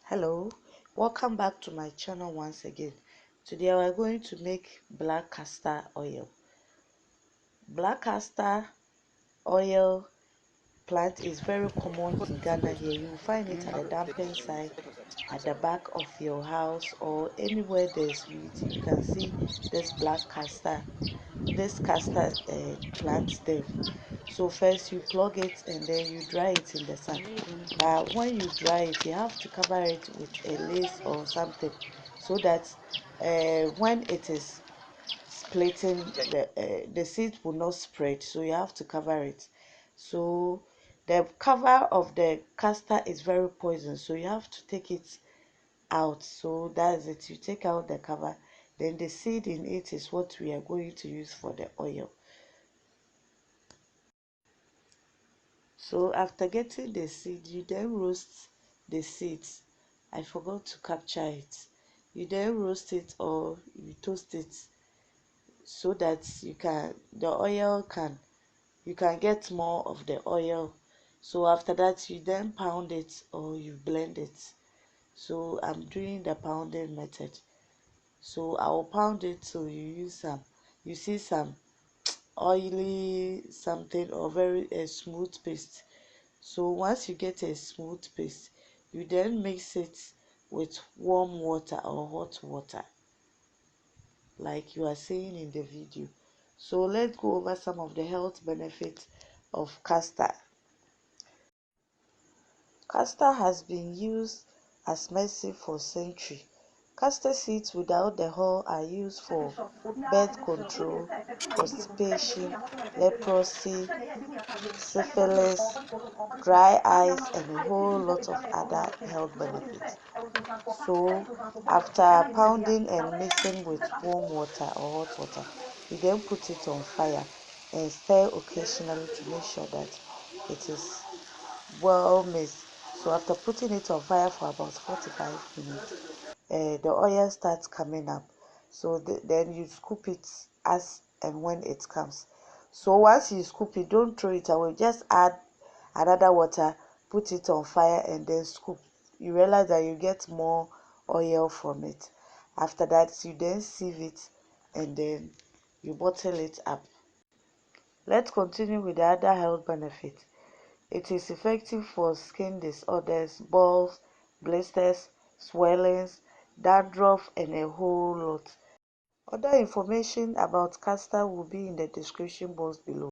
Hello, welcome back to my channel once again. Today we are going to make black castor oil. Black castor oil plant is very common in Ghana here. You will find it at the dumping site, at the back of your house, or anywhere there's humidity. You can see this black castor, plant there. So first you plug it and then you dry it in the sun. But when you dry it, you have to cover it with a lace or something, so that when it is splitting, the seed will not spread. So you have to cover it. So the cover of the castor is very poison, so you have to take it out. So that's it. You take out the cover, then the seed in it is what we are going to use for the oil. So after getting the seed, you then roast the seeds. I forgot to capture it. You then roast it or you toast it, so that you can get more of the oil. So after that, you then pound it or you blend it. So I'm doing the pounding method. So I will pound it so you see some oily something or very smooth paste. So once you get a smooth paste, you then mix it with warm water or hot water, like you are seeing in the video. So let's go over some of the health benefits of castor. Castor has been used as medicine for centuries. Castor seeds without the hull are used for birth control, constipation, leprosy, syphilis, dry eyes, and a whole lot of other health benefits. So after pounding and mixing with warm water or hot water, you then put it on fire and stir occasionally to make sure that it is well mixed. So after putting it on fire for about 45 minutes, the oil starts coming up. So then you scoop it as and when it comes. So once you scoop it, don't throw it away. Just add another water, put it on fire, and then scoop. You realize that you get more oil from it. After that, you then sieve it and then you bottle it up. Let's continue with the other health benefits. It is effective for skin disorders, boils, blisters, swellings, dandruff, and a whole lot. Other information about castor will be in the description box below.